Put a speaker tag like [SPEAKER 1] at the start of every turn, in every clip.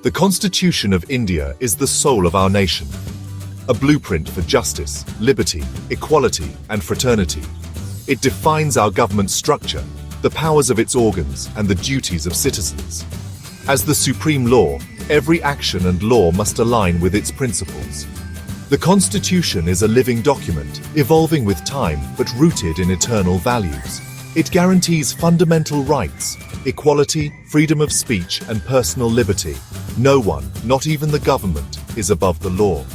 [SPEAKER 1] The Constitution of India is the soul of our nation, a blueprint for justice, liberty, equality, and fraternity. It defines our government structure, the powers of its organs, and the duties of citizens. As the supreme law, every action and law must align with its principles. The Constitution is a living document, evolving with time but rooted in eternal values. It guarantees fundamental rights, equality, freedom of speech, and personal liberty. No one, not even the government, is above the law.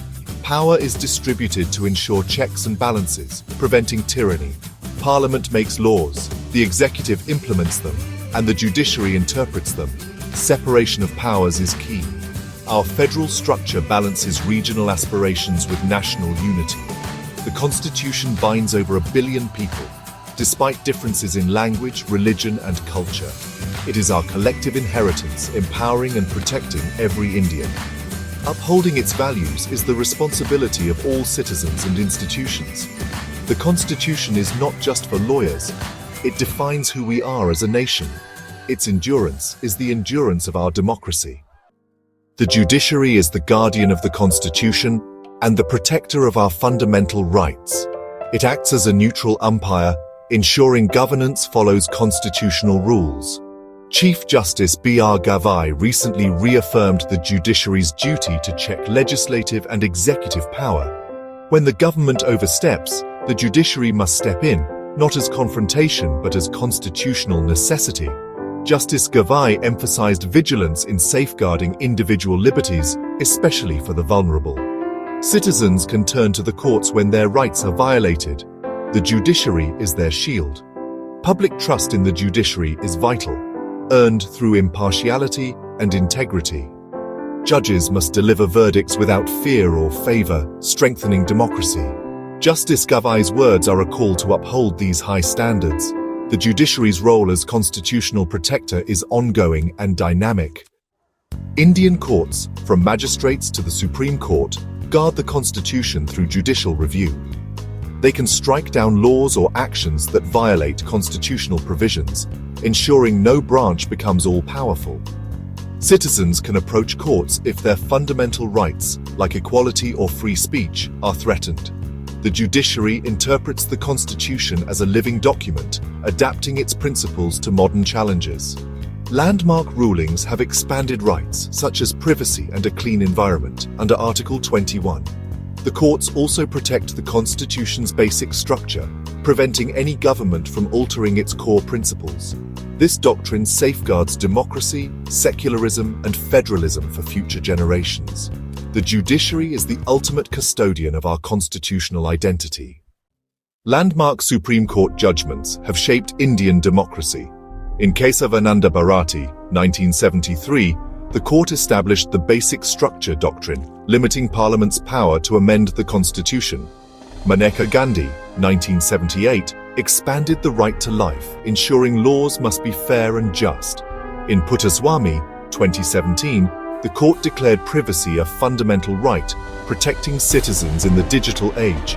[SPEAKER 1] Power is distributed to ensure checks and balances, preventing tyranny. Parliament makes laws, the executive implements them, and the judiciary interprets them. Separation of powers is key. Our federal structure balances regional aspirations with national unity. The Constitution binds over 1 billion people, despite differences in language, religion, and culture. It is our collective inheritance, empowering and protecting every Indian. Upholding its values is the responsibility of all citizens and institutions. The Constitution is not just for lawyers. It defines who we are as a nation. Its endurance is the endurance of our democracy. The judiciary is the guardian of the Constitution and the protector of our fundamental rights. It acts as a neutral umpire, ensuring governance follows constitutional rules. Chief Justice B.R. Gavai recently reaffirmed the judiciary's duty to check legislative and executive power. When the government oversteps, the judiciary must step in, not as confrontation but as constitutional necessity. Justice Gavai emphasized vigilance in safeguarding individual liberties, especially for the vulnerable. Citizens can turn to the courts when their rights are violated. The judiciary is their shield. Public trust in the judiciary is vital, earned through impartiality and integrity. Judges must deliver verdicts without fear or favor, strengthening democracy. Justice Gavai's words are a call to uphold these high standards. The judiciary's role as constitutional protector is ongoing and dynamic. Indian courts, from magistrates to the Supreme Court, guard the Constitution through judicial review. They can strike down laws or actions that violate constitutional provisions, ensuring no branch becomes all-powerful. Citizens can approach courts if their fundamental rights, like equality or free speech, are threatened. The judiciary interprets the Constitution as a living document, adapting its principles to modern challenges. Landmark rulings have expanded rights, such as privacy and a clean environment, under Article 21. The courts also protect the Constitution's basic structure, preventing any government from altering its core principles. This doctrine safeguards democracy, secularism, and federalism for future generations. The judiciary is the ultimate custodian of our constitutional identity. Landmark Supreme Court judgments have shaped Indian democracy. In case of Ananda Bharati, 1973, the court established the basic structure doctrine, limiting Parliament's power to amend the Constitution. Maneka Gandhi, 1978, expanded the right to life, ensuring laws must be fair and just. In Puttaswamy, 2017, the court declared privacy a fundamental right, protecting citizens in the digital age.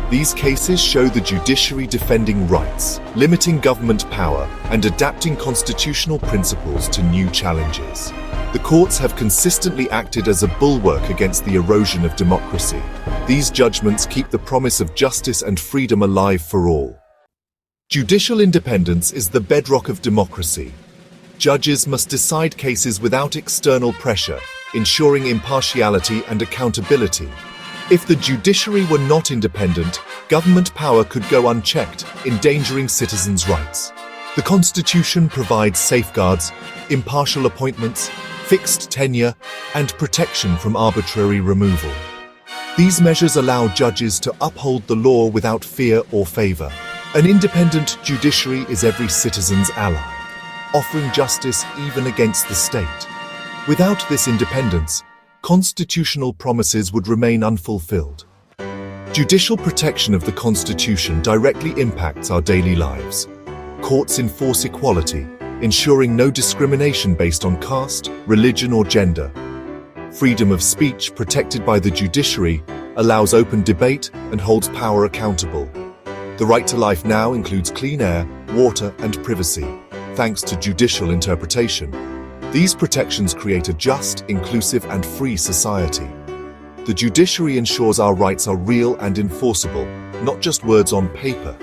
[SPEAKER 1] These cases show the judiciary defending rights, limiting government power, and adapting constitutional principles to new challenges. The courts have consistently acted as a bulwark against the erosion of democracy. These judgments keep the promise of justice and freedom alive for all. Judicial independence is the bedrock of democracy. Judges must decide cases without external pressure, ensuring impartiality and accountability. If the judiciary were not independent, government power could go unchecked, endangering citizens' rights. The Constitution provides safeguards, impartial appointments, fixed tenure, and protection from arbitrary removal. These measures allow judges to uphold the law without fear or favor. An independent judiciary is every citizen's ally, offering justice even against the state. Without this independence, constitutional promises would remain unfulfilled. Judicial protection of the Constitution directly impacts our daily lives. Courts enforce equality, ensuring no discrimination based on caste, religion, or gender. Freedom of speech, protected by the judiciary, allows open debate and holds power accountable. The right to life now includes clean air, water, and privacy, thanks to judicial interpretation. These protections create a just, inclusive, and free society. The judiciary ensures our rights are real and enforceable, not just words on paper.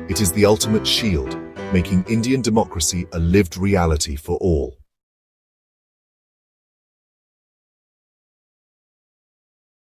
[SPEAKER 1] It is the ultimate shield, making Indian democracy a lived reality for all.